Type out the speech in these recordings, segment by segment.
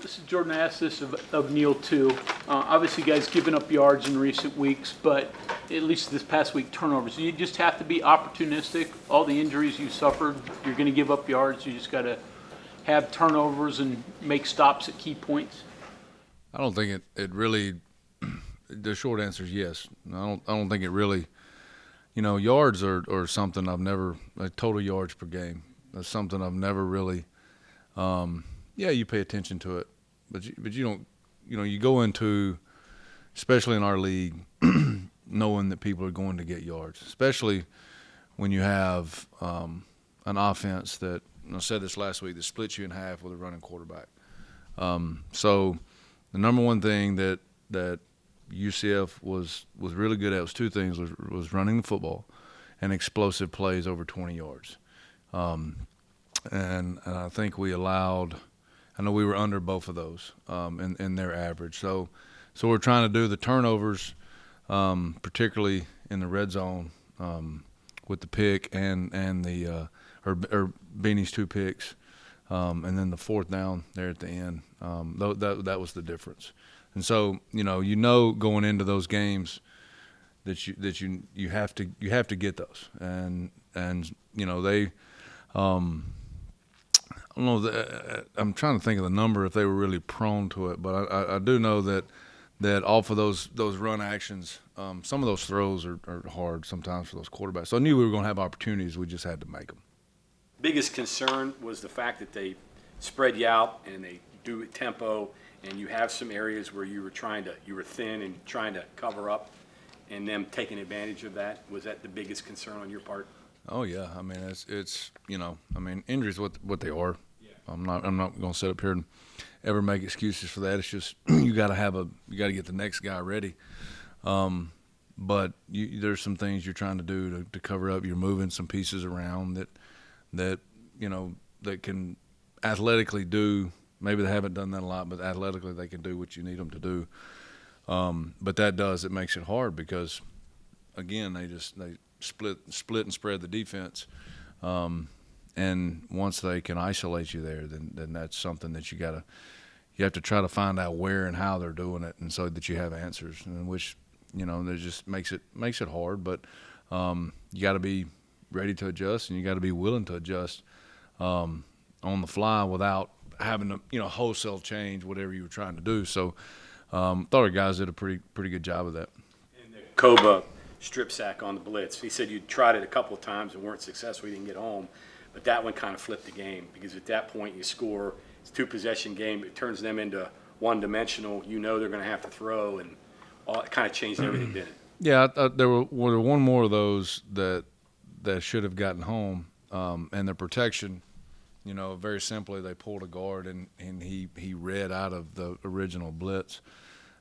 This is Jordan. I asked this of Neil too. Obviously, you guys given up yards in recent weeks, but at least this past week, turnovers. You just have to be opportunistic. All the injuries you suffered, you're going to give up yards. You just got to have turnovers and make stops at key points. I don't think it really. The short answer is yes. I don't think it really. Yards are something I've never. Like total yards per game. That's something I've never really. Yeah, you pay attention to it, but you don't. You go into, especially in our league, knowing that people are going to get yards, especially when you have an offense that, I said this last week, that splits you in half with a running quarterback. So the number one thing that UCF was really good at was two things: was running the football and explosive plays over 20 yards. And I think we allowed. I know we were under both of those in their average. So we're trying to do the turnovers, particularly in the red zone with the pick and the or Beanie's two picks, and then the fourth down there at the end. That was the difference. And so going into those games that you have to get those, and they. I don't know. I'm trying to think of the number if they were really prone to it, but I do know that off of those run actions, some of those throws are hard sometimes for those quarterbacks. So I knew we were going to have opportunities. We just had to make them. Biggest concern was the fact that they spread you out and they do it tempo, and you have some areas where you were thin and trying to cover up, and them taking advantage of that. Was that the biggest concern on your part? Oh yeah, I mean it's injuries what they are. Yeah. I'm not going to sit up here and ever make excuses for that. It's just you got to get the next guy ready. But there's some things you're trying to do to cover up. You're moving some pieces around that can athletically do. Maybe they haven't done that a lot, but athletically they can do what you need them to do. But it makes it hard because again they split and spread the defense, and once they can isolate you there, then that's something that you have to try to find out where and how they're doing it, and so that you have answers, and which that just makes it hard. But you got to be ready to adjust, and you got to be willing to adjust on the fly without having to wholesale change whatever you were trying to do. So thought our guys did a pretty good job of that. And the Koba strip sack on the blitz. He said you tried it a couple of times and weren't successful. You didn't get home, but that one kind of flipped the game because at that point you score. It's a two-possession game. It turns them into one-dimensional. They're going to have to throw, and it kind of changed everything, didn't it? Yeah, there were one more of those that should have gotten home, and the protection. Very simply, they pulled a guard and he read out of the original blitz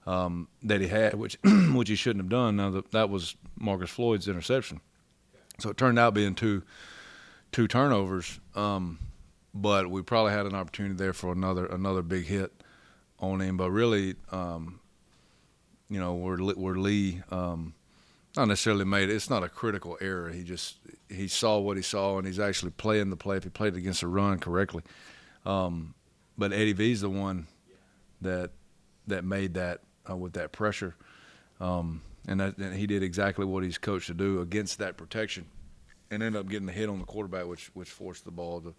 that he had, which he shouldn't have done. Now that was Marcus Floyd's interception, so it turned out being two turnovers. But we probably had an opportunity there for another big hit on him. But really, where Lee not necessarily made it. It's not a critical error. He saw what he saw, and he's actually playing the play if he played it against the run correctly. But Eddie V's the one that made that with that pressure, and he did exactly what he's coached to do against that protection, and ended up getting the hit on the quarterback, which forced the ball to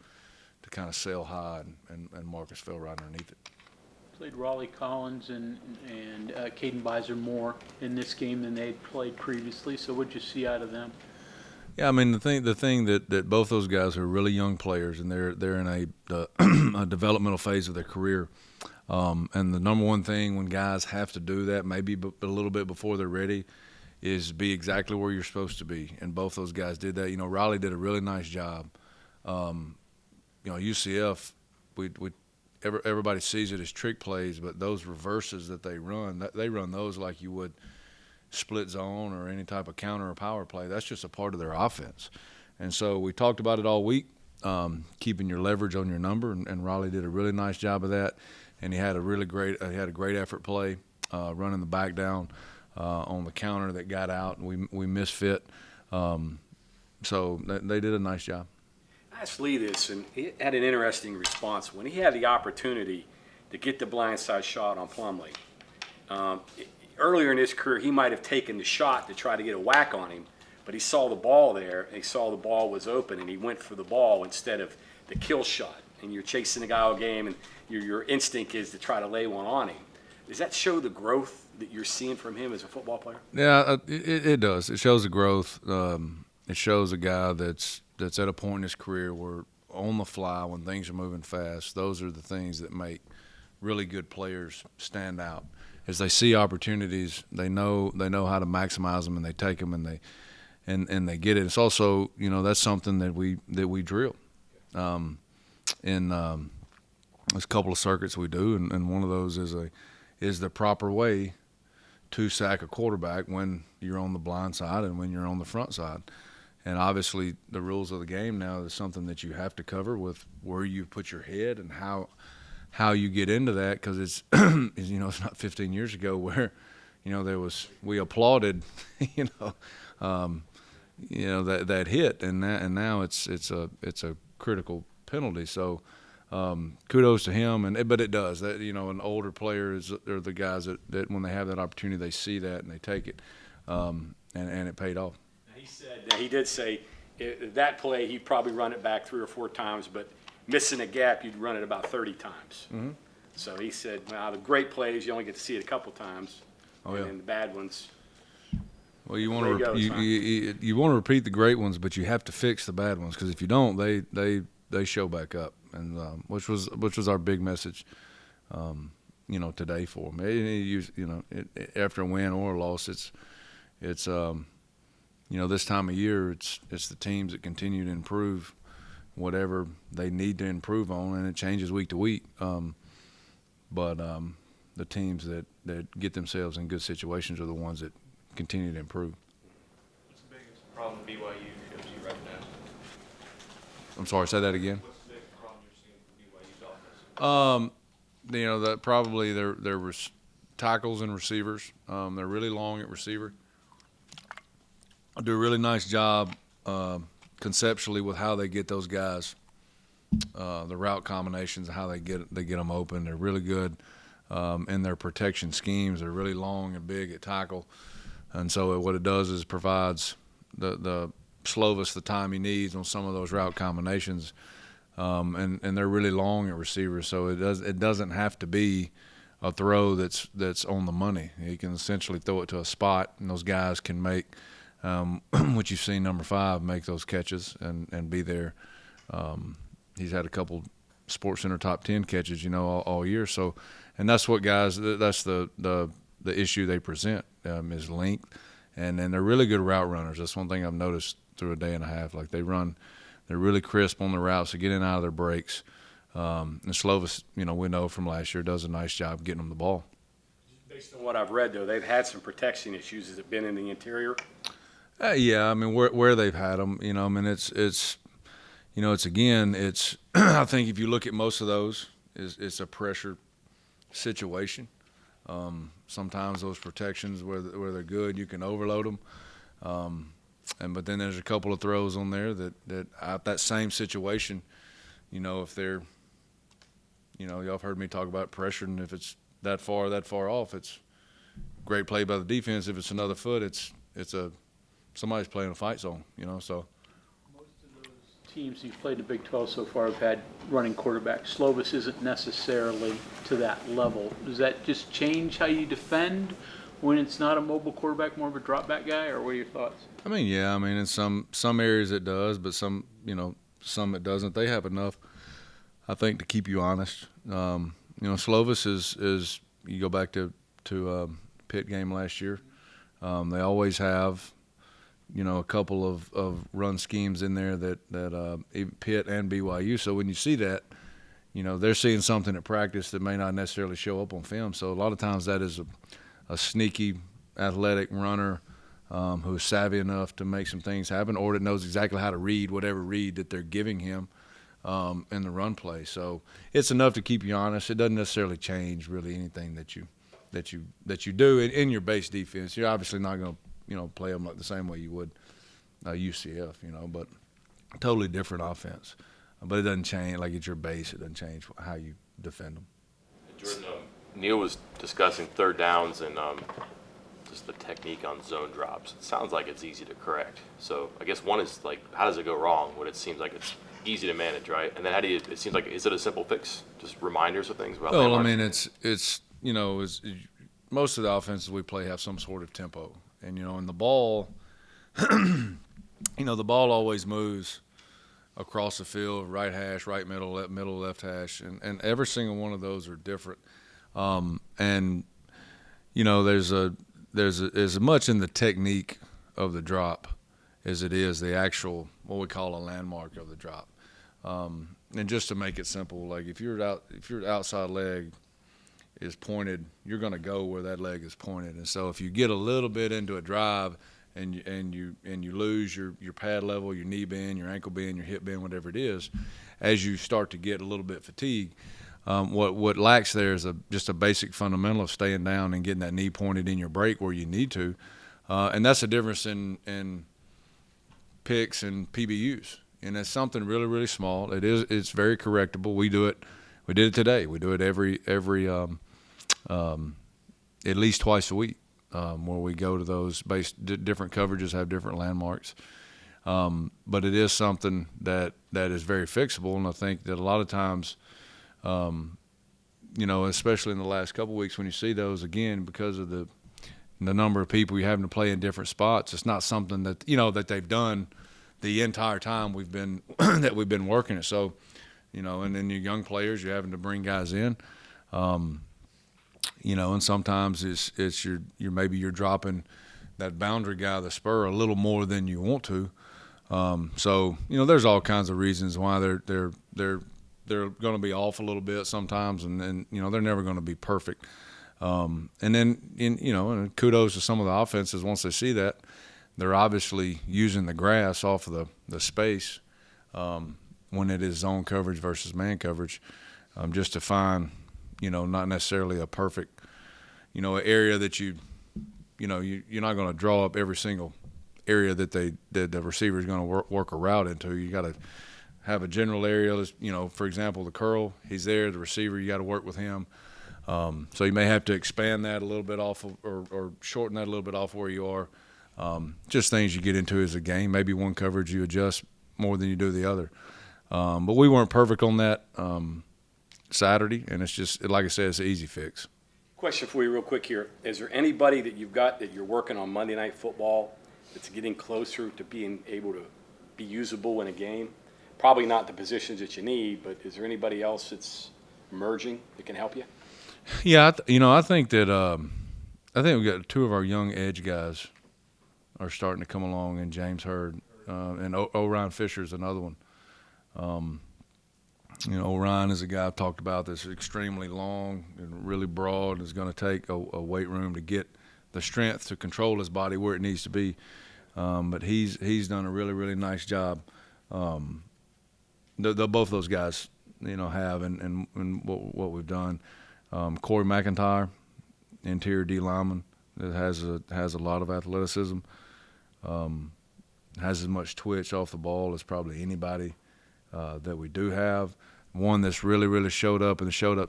kind of sail high, and Marcus fell right underneath it. Played Raleigh Collins and Caden Beiser more in this game than they'd played previously. So what'd you see out of them? Yeah, I mean the thing that both those guys are really young players, and they're in a developmental phase of their career. And the number one thing when guys have to do that, maybe a little bit before they're ready, is be exactly where you're supposed to be. And both those guys did that. Raleigh did a really nice job. UCF, everybody sees it as trick plays, but those reverses that they run those like you would split zone or any type of counter or power play. That's just a part of their offense. And so we talked about it all week, keeping your leverage on your number, and Raleigh did a really nice job of that. And he had a great effort play, running the back down on the counter that got out, and we misfit. So they did a nice job. I asked Lee this, and he had an interesting response. When he had the opportunity to get the blindside shot on Plumlee. Earlier in his career, he might have taken the shot to try to get a whack on him, but he saw the ball there, and he saw the ball was open, and he went for the ball instead of the kill shot. And you're chasing the guy all game, and your instinct is to try to lay one on him. Does that show the growth that you're seeing from him as a football player? Yeah, it does. It shows the growth. It shows a guy that's at a point in his career where on the fly, when things are moving fast, those are the things that make really good players stand out. As they see opportunities, they know how to maximize them, and they take them, and they get it. It's also, that's something that we drill. In there's a couple of circuits we do, and one of those is the proper way to sack a quarterback when you're on the blind side and when you're on the front side. And obviously, the rules of the game now is something that you have to cover with where you put your head and how you get into that, because it's it's not 15 years ago where we applauded that hit, and now it's a critical penalty. So kudos to him, but it does that. An older player are the guys that when they have that opportunity, they see that and they take it, and it paid off. He did say that play he'd probably run it back 3 or 4 times, but missing a gap you'd run it about 30 times. Mm-hmm. So he said, well, the great plays you only get to see it a couple times, and then the bad ones. Well, you want to repeat the great ones, but you have to fix the bad ones, because if you don't, they show back up, and which was our big message, today for him. After a win or a loss, it's this time of year, it's the teams that continue to improve whatever they need to improve on, and it changes week to week. But the teams that get themselves in good situations are the ones that continue to improve. What's the biggest problem BYU gives you right now? I'm sorry, say that again. What's the biggest problem you're seeing for BYU's offense? That probably there was tackles and receivers. They're really long at receiver. I do a really nice job conceptually with how they get those guys, the route combinations, how they get them open. They're really good in their protection schemes. They're really long and big at tackle, and so what it does is provides the Slovis the time he needs on some of those route combinations, and they're really long at receivers. So it doesn't have to be a throw that's on the money. He can essentially throw it to a spot, and those guys can make. What you've seen number 5 make those catches and be there. He's had a couple SportsCenter top 10 catches, all year. So, and that's what guys. That's the issue they present is length, and then they're really good route runners. That's one thing I've noticed through a day and a half. Like they're really crisp on the routes. They get in and out of their breaks. And Slovis, we know from last year, does a nice job getting them the ball. Based on what I've read, though, they've had some protection issues. Has it been in the interior? Yeah, I mean where they've had them, it's again, I think if you look at most of those, it's a pressure situation. Sometimes those protections where they're good, you can overload them, but then there's a couple of throws on there that same situation, if they're, y'all have heard me talk about pressure, and if it's that far off, it's great play by the defense. If it's another foot, it's somebody's playing a fight zone, so. Most of those teams who've played the Big 12 so far have had running quarterbacks. Slovis isn't necessarily to that level. Does that just change how you defend when it's not a mobile quarterback, more of a drop back guy, or what are your thoughts? I mean, yeah, in some areas it does, but some it doesn't. They have enough, I think, to keep you honest. Slovis is you go back to Pitt game last year. They always have, a couple of run schemes in there that even Pitt and BYU. So when you see that, they're seeing something at practice that may not necessarily show up on film. So a lot of times that is a sneaky, athletic runner who's savvy enough to make some things happen, or that knows exactly how to read whatever read that they're giving him in the run play. So it's enough to keep you honest. It doesn't necessarily change really anything that you do in your base defense. You're obviously not going to play them like the same way you would UCF, but totally different offense. But it doesn't change, like it's your base, it doesn't change how you defend them. Jordan, Neil was discussing third downs and just the technique on zone drops. It sounds like it's easy to correct. So I guess one is like, how does it go wrong when it seems like it's easy to manage, right? And then how do you? It seems like, is it a simple fix? Just reminders of things about. Well, I landmarks? mean, it's most of the offenses we play have some sort of tempo, and in the ball, the ball always moves across the field, right hash, right middle, left hash, and every single one of those are different. And there's as much in the technique of the drop as it is the actual what we call a landmark of the drop. And just to make it simple, like if your outside leg is pointed, you're going to go where that leg is pointed. And so if you get a little bit into a drive and you lose your pad level, your knee bend, your ankle bend, your hip bend, whatever it is, as you start to get a little bit fatigued, what lacks there is just a basic fundamental of staying down and getting that knee pointed in your break where you need to. And that's the difference in picks and PBUs. And it's something really, really small. It's very correctable. We do it. We did it today. We do it every at least twice a week, where we go to those different coverages have different landmarks. But it is something that is very fixable, and I think that a lot of times, especially in the last couple of weeks, when you see those again, because of the number of people you're having to play in different spots, it's not something that that they've done the entire time we've been working it. So, and then your young players, you're having to bring guys in, and sometimes it's maybe you're dropping that boundary guy, the spur, a little more than you want to. So there's all kinds of reasons why they're going to be off a little bit sometimes, and they're never going to be perfect. And then and kudos to some of the offenses once they see that. They're obviously using the grass off of the space when it is zone coverage versus man coverage, just to find, not necessarily a perfect, area that you're not going to draw up every single area that the receiver is going to work a route into. You got to have a general area. For example, the curl, he's there. The receiver, you got to work with him. So you may have to expand that a little bit off of, or shorten that a little bit off where you are. Just things you get into as a game. Maybe one coverage you adjust more than you do the other. But we weren't perfect on that Saturday, and it's just, like I said, it's an easy fix. Question for you real quick here. Is there anybody that you've got that you're working on Monday Night Football that's getting closer to being able to be usable in a game? Probably not the positions that you need, but is there anybody else that's emerging that can help you? Yeah, I think that we got two of our young edge guys are starting to come along, and James Hurd and Orion Fisher is another one. Orion is a guy I've talked about that's extremely long and really broad, and is going to take a weight room to get the strength to control his body where it needs to be. But he's done a really, really nice job. Both those guys, have and what we've done. Corey McIntyre, interior D lineman, that has a lot of athleticism. Has as much twitch off the ball as probably anybody that we do have. One that's really, really showed up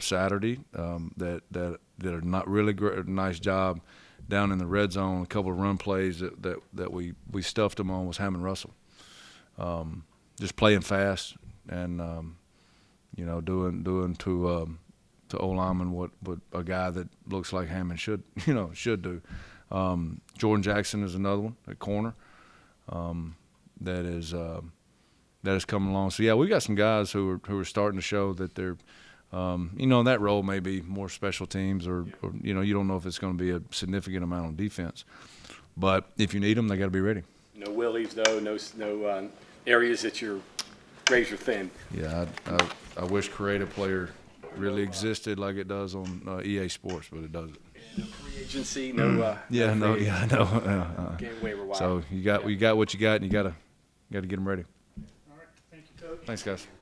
Saturday. That did a not really nice job down in the red zone. A couple of run plays that we stuffed him on was Hammond Russell. Just playing fast and doing to O-lineman what a guy that looks like Hammond should do. Jordan Jackson is another one at corner that is coming along. So yeah, we got some guys who are starting to show that they're that role may be more special teams or you don't know if it's going to be a significant amount on defense, but if you need them, they got to be ready. No willies though, no areas that you're razor thin. Yeah, I wish creative player really existed like it does on EA Sports, but it doesn't. No free agency, no. Game waiver wire. So you got what you got, and you got to get them ready. All right, thank you, Coach. Thanks, guys.